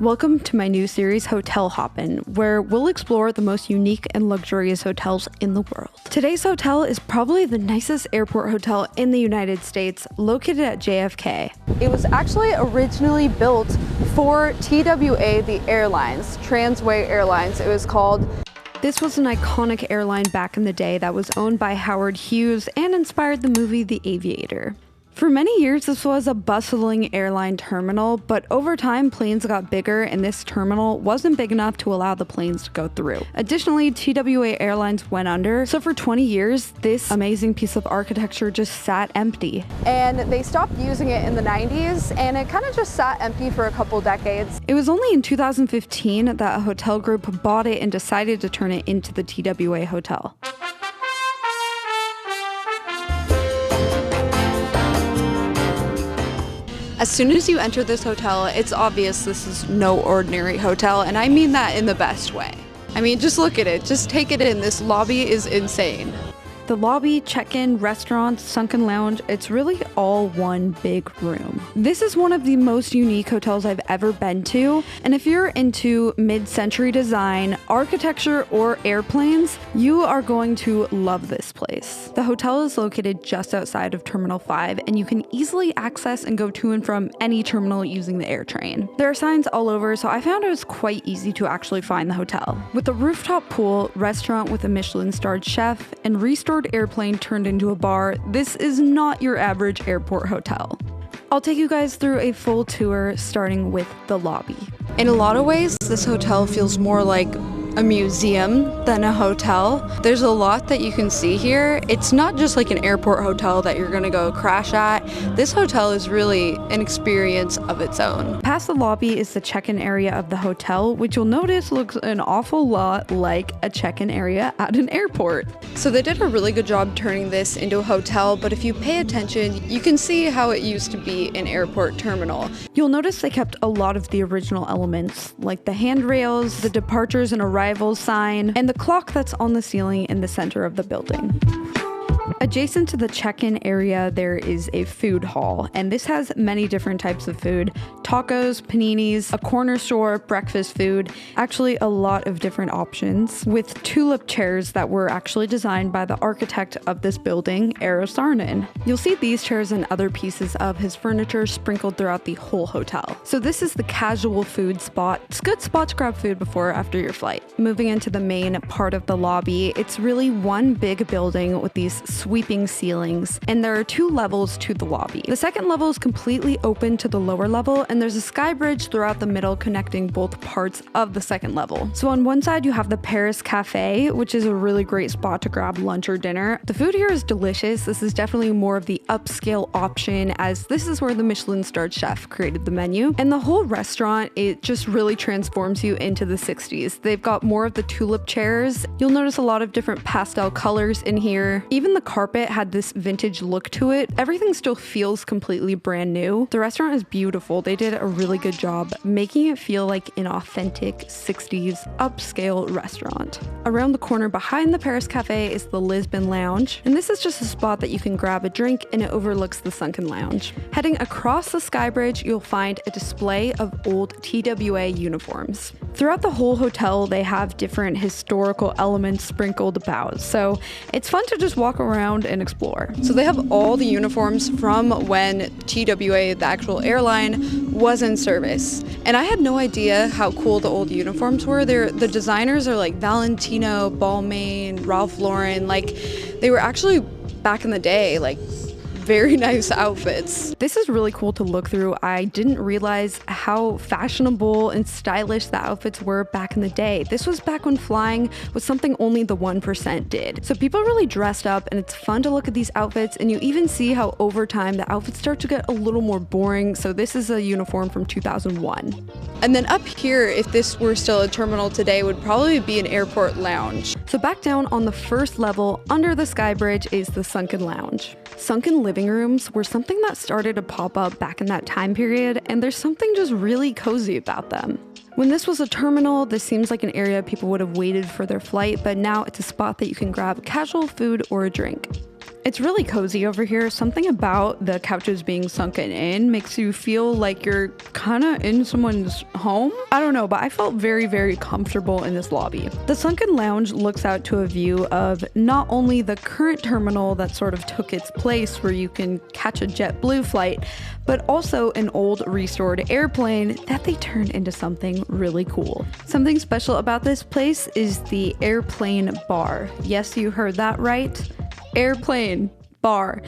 Welcome to my new series, Hotel Hoppin, where we'll explore the most unique and luxurious hotels in the world. Today's hotel is probably the nicest airport hotel in the United States, located at JFK. It was actually originally built for TWA, the airlines, Transway Airlines, it was called. This was an iconic airline back in the day that was owned by Howard Hughes and inspired the movie The Aviator. For many years, this was a bustling airline terminal, but over time, planes got bigger and this terminal wasn't big enough to allow the planes to go through. Additionally, TWA Airlines went under, so for 20 years, this amazing piece of architecture just sat empty. And they stopped using it in the 90s, and it kind of just sat empty for a couple decades. It was only in 2015 that a hotel group bought it and decided to turn it into the TWA Hotel. As soon as you enter this hotel, it's obvious this is no ordinary hotel, and I mean that in the best way. I mean, just look at it, just take it in. This lobby is insane. The lobby, check-in, restaurants, Sunken Lounge, it's really all one big room. This is one of the most unique hotels I've ever been to, and if you're into mid-century design, architecture, or airplanes, you are going to love this place. The hotel is located just outside of Terminal 5, and you can easily access and go to and from any terminal using the air train. There are signs all over, so I found it was quite easy to actually find the hotel. With a rooftop pool, restaurant with a Michelin-starred chef, and restored airplane turned into a bar, this is not your average airport hotel. I'll take you guys through a full tour starting with the lobby. In a lot of ways, this hotel feels more like a museum than a hotel. There's a lot that you can see here. It's not just like an airport hotel that you're gonna go crash at. This hotel is really an experience of its own. Past the lobby is the check-in area of the hotel, which you'll notice looks an awful lot like a check-in area at an airport. So they did a really good job turning this into a hotel, but if you pay attention, you can see how it used to be an airport terminal. You'll notice they kept a lot of the original elements, like the handrails, the departures and arrivals sign, and the clock that's on the ceiling in the center of the building. Adjacent to the check-in area, there is a food hall, and this has many different types of food. Tacos, paninis, a corner store, breakfast food, actually a lot of different options, with tulip chairs that were actually designed by the architect of this building, Eero Saarinen. You'll see these chairs and other pieces of his furniture sprinkled throughout the whole hotel. So this is the casual food spot. It's a good spot to grab food before or after your flight. Moving into the main part of the lobby, it's really one big building with these sweeping ceilings, and there are two levels to the lobby. The second level is completely open to the lower level, and there's a sky bridge throughout the middle connecting both parts of the second level. So on one side you have the Paris Cafe, which is a really great spot to grab lunch or dinner. The food here is delicious. This is definitely more of the upscale option, as this is where the Michelin-starred chef created the menu. And the whole restaurant, it just really transforms you into the 60s. They've got more of the tulip chairs. You'll notice a lot of different pastel colors in here. Even the carpet had this vintage look to it. Everything still feels completely brand new. The restaurant is beautiful. They did a really good job making it feel like an authentic 60s upscale restaurant. Around the corner behind the Paris Cafe is the Lisbon Lounge, and this is just a spot that you can grab a drink, and it overlooks the Sunken Lounge. Heading across the sky bridge, you'll find a display of old TWA uniforms. Throughout the whole hotel, they have different historical elements sprinkled about, so it's fun to just walk around and explore. So they have all the uniforms from when TWA, the actual airline, was in service. And I had no idea how cool the old uniforms were. The designers are like Valentino, Balmain, Ralph Lauren, like they were actually back in the day, like very nice outfits. This is really cool to look through. I didn't realize how fashionable and stylish the outfits were back in the day. This was back when flying was something only the 1% did. So people really dressed up, and it's fun to look at these outfits, and you even see how over time the outfits start to get a little more boring. So this is a uniform from 2001. And then up here, if this were still a terminal today, would probably be an airport lounge. So back down on the first level under the sky bridge is the Sunken Lounge. Sunken living rooms were something that started to pop up back in that time period, and there's something just really cozy about them. When this was a terminal, this seems like an area people would have waited for their flight, but now it's a spot that you can grab casual food or a drink. It's really cozy over here. Something about the couches being sunken in makes you feel like you're kind of in someone's home. I don't know, but I felt very, very comfortable in this lobby. The Sunken Lounge looks out to a view of not only the current terminal that sort of took its place where you can catch a JetBlue flight, but also an old restored airplane that they turned into something really cool. Something special about this place is the airplane bar. Yes, you heard that right. Airplane bar.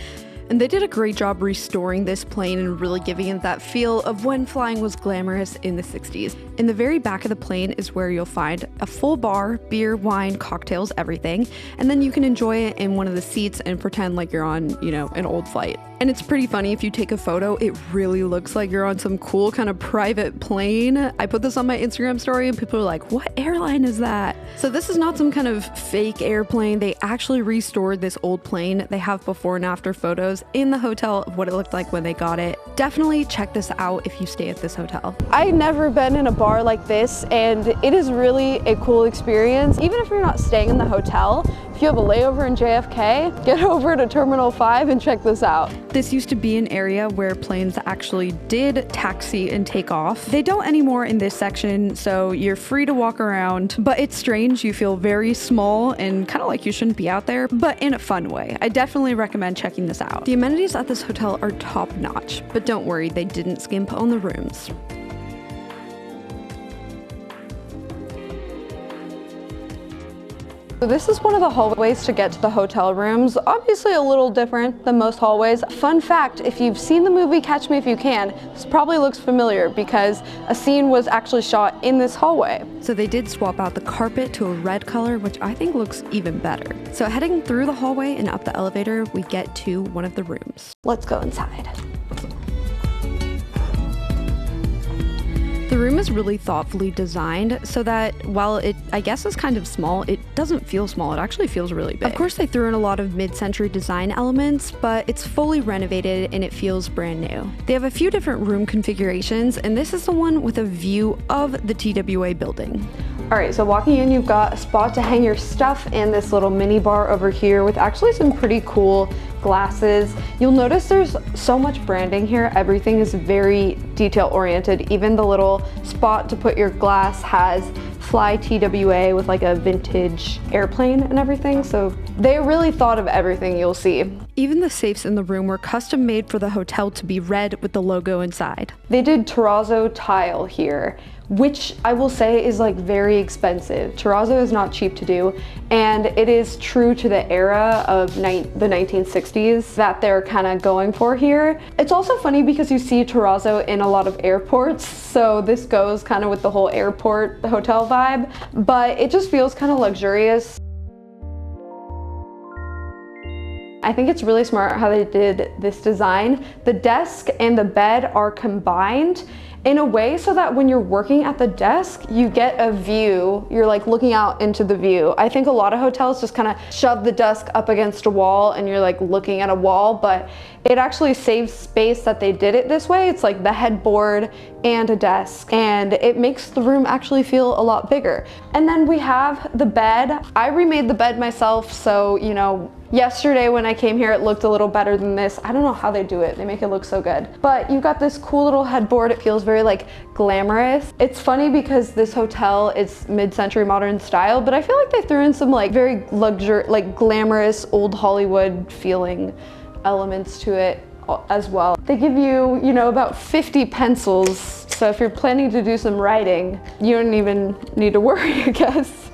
And they did a great job restoring this plane and really giving it that feel of when flying was glamorous in the 60s. In the very back of the plane is where you'll find a full bar, beer, wine, cocktails, everything. And then you can enjoy it in one of the seats and pretend like you're on, you know, an old flight. And it's pretty funny, if you take a photo, it really looks like you're on some cool kind of private plane. I put this on my Instagram story and people are like, what airline is that? So this is not some kind of fake airplane. They actually restored this old plane. They have before and after photos in the hotel of what it looked like when they got it. Definitely check this out if you stay at this hotel. I've never been in a bar like this, and it is really a cool experience. Even if you're not staying in the hotel, if you have a layover in JFK, get over to Terminal 5 and check this out. This used to be an area where planes actually did taxi and take off. They don't anymore in this section, so you're free to walk around, but it's strange. You feel very small and kind of like you shouldn't be out there, but in a fun way. I definitely recommend checking this out. The amenities at this hotel are top notch, but don't worry, they didn't skimp on the rooms. So this is one of the hallways to get to the hotel rooms. Obviously a little different than most hallways. Fun fact, if you've seen the movie Catch Me If You Can, this probably looks familiar because a scene was actually shot in this hallway. So they did swap out the carpet to a red color, which I think looks even better. So heading through the hallway and up the elevator, we get to one of the rooms. Let's go inside. The room is really thoughtfully designed so that while it, I guess, is kind of small, it doesn't feel small. It actually feels really big. Of course, they threw in a lot of mid-century design elements, but it's fully renovated and it feels brand new. They have a few different room configurations, and this is the one with a view of the TWA building. All right, so walking in, you've got a spot to hang your stuff and this little mini bar over here with actually some pretty cool glasses. You'll notice there's so much branding here. Everything is very detail oriented. Even the little spot to put your glass has Fly TWA with like a vintage airplane and everything. So they really thought of everything you'll see. Even the safes in the room were custom made for the hotel to be red with the logo inside. They did terrazzo tile here, which I will say is like very expensive. Terrazzo is not cheap to do, and it is true to the era of the 1960s that they're kind of going for here. It's also funny because you see terrazzo in a lot of airports, so this goes kind of with the whole airport hotel vibe, but it just feels kind of luxurious. I think it's really smart how they did this design. The desk and the bed are combined in a way so that when you're working at the desk, you get a view. You're like looking out into the view. I think a lot of hotels just kind of shove the desk up against a wall and you're like looking at a wall, but it actually saves space that they did it this way. It's like the headboard and a desk, and it makes the room actually feel a lot bigger. And then we have the bed. I remade the bed myself, so you know, yesterday when I came here it looked a little better than this. I don't know how they do it. They make it look so good. But you've got this cool little headboard. It feels very like glamorous. It's funny because this hotel is mid-century modern style, but I feel like they threw in some like very like glamorous old Hollywood feeling elements to it as well. They give you, you know, about 50 pencils, so if you're planning to do some writing, you don't even need to worry, I guess.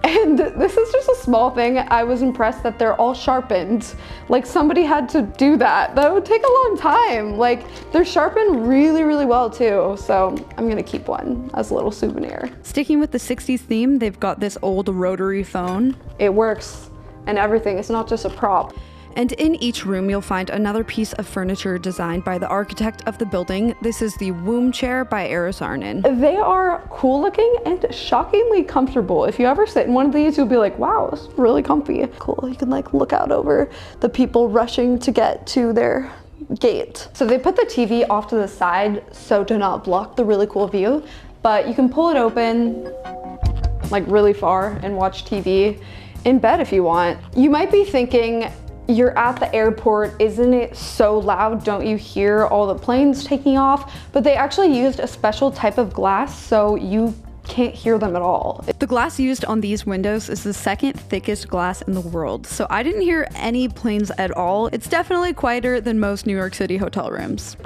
And this is just a small thing. I was impressed that they're all sharpened. Like somebody had to do that. That would take a long time. Like they're sharpened really, really well too. So I'm gonna keep one as a little souvenir. Sticking with the 60s theme, they've got this old rotary phone. It works and everything. It's not just a prop. And in each room, you'll find another piece of furniture designed by the architect of the building. This is the womb chair by Eros Arnon. They are cool looking and shockingly comfortable. If you ever sit in one of these, you'll be like, wow, this is really comfy. Cool, you can like look out over the people rushing to get to their gate. So they put the TV off to the side so to not block the really cool view, but you can pull it open like really far and watch TV in bed if you want. You might be thinking, You're at the airport, isn't it so loud? Don't you hear all the planes taking off? But they actually used a special type of glass so you can't hear them at all. The glass used on these windows is the second thickest glass in the world, so I didn't hear any planes at all. It's definitely quieter than most New York City hotel rooms.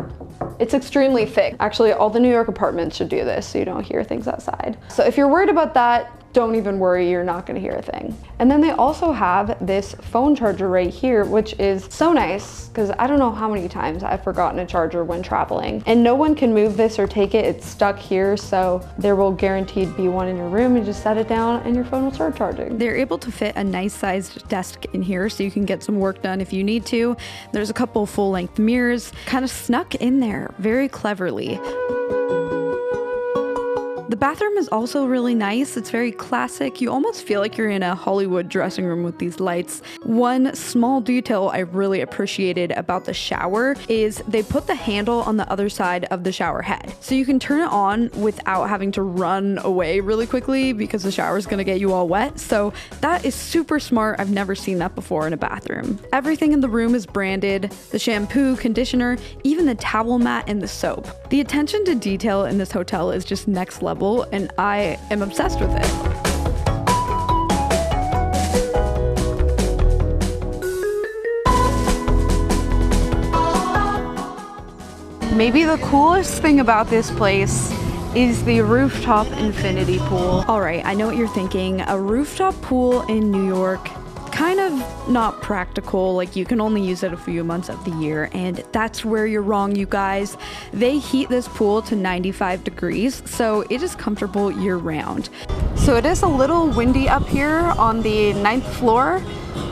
It's extremely thick. Actually, all the New York apartments should do this so you don't hear things outside. So if you're worried about that, don't even worry, you're not gonna hear a thing. And then they also have this phone charger right here, which is so nice because I don't know how many times I've forgotten a charger when traveling. And no one can move this or take it, it's stuck here, so there will guaranteed be one in your room. You just set it down and your phone will start charging. They're able to fit a nice sized desk in here so you can get some work done if you need to. There's a couple full length mirrors kind of snuck in there very cleverly. The bathroom is also really nice. It's very classic. You almost feel like you're in a Hollywood dressing room with these lights. One small detail I really appreciated about the shower is they put the handle on the other side of the shower head. So you can turn it on without having to run away really quickly because the shower is gonna get you all wet. So that is super smart. I've never seen that before in a bathroom. Everything in the room is branded. The shampoo, conditioner, even the towel mat and the soap. The attention to detail in this hotel is just next level, and I am obsessed with it. Maybe the coolest thing about this place is the rooftop infinity pool. All right, I know what you're thinking. A rooftop pool in New York, kind of not practical. Like, you can only use it a few months of the year, and that's where you're wrong, you guys. They heat this pool to 95 degrees, so it is comfortable year round. So it is a little windy up here on the 9th floor,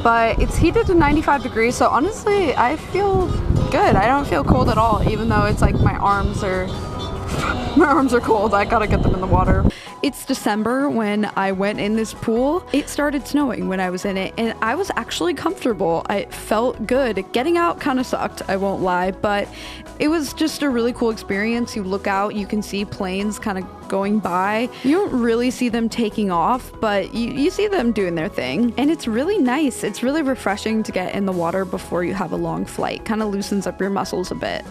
but it's heated to 95 degrees, so honestly, I feel good. I don't feel cold at all, even though it's like my arms are cold. I gotta get them in the water. It's December when I went in this pool. It started snowing when I was in it, and I was actually comfortable. I felt good. Getting out kind of sucked, I won't lie, but it was just a really cool experience. You look out, you can see planes kind of going by. You don't really see them taking off, but you see them doing their thing, and it's really nice. It's really refreshing to get in the water before you have a long flight. Kind of loosens up your muscles a bit.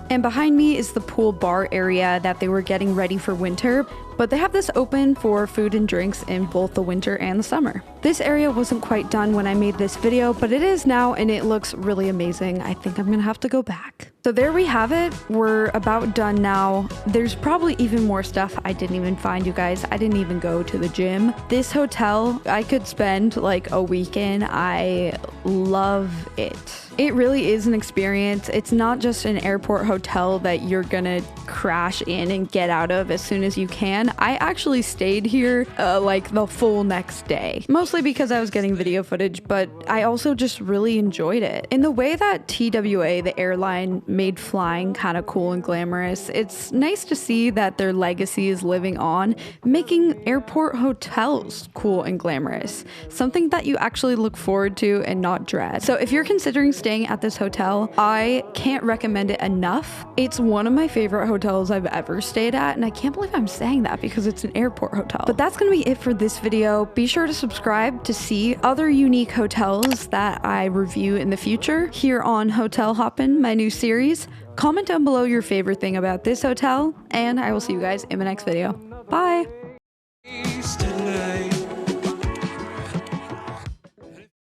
And behind me is the pool bar area that they were getting ready for winter, but they have this open for food and drinks in both the winter and the summer. This area wasn't quite done when I made this video, but it is now, and it looks really amazing. I think I'm gonna have to go back. So there we have it. We're about done now. There's probably even more stuff I didn't even find, you guys. I didn't even go to the gym. This hotel, I could spend like a weekend. I love it. It really is an experience. It's not just an airport hotel that you're gonna crash in and get out of as soon as you can. I actually stayed here like the full next day, mostly because I was getting video footage, but I also just really enjoyed it. In the way that TWA, the airline, made flying kind of cool and glamorous, it's nice to see that their legacy is living on, making airport hotels cool and glamorous, something that you actually look forward to and not dread. So if you're considering staying at this hotel, I can't recommend it enough. It's one of my favorite hotels I've ever stayed at, and I can't believe I'm saying that because it's an airport hotel. But that's gonna be it for this video. Be sure to subscribe to see other unique hotels that I review in the future here on Hotel Hoppin, my new series. Comment down below your favorite thing about this hotel, and I will see you guys in my next video. Bye!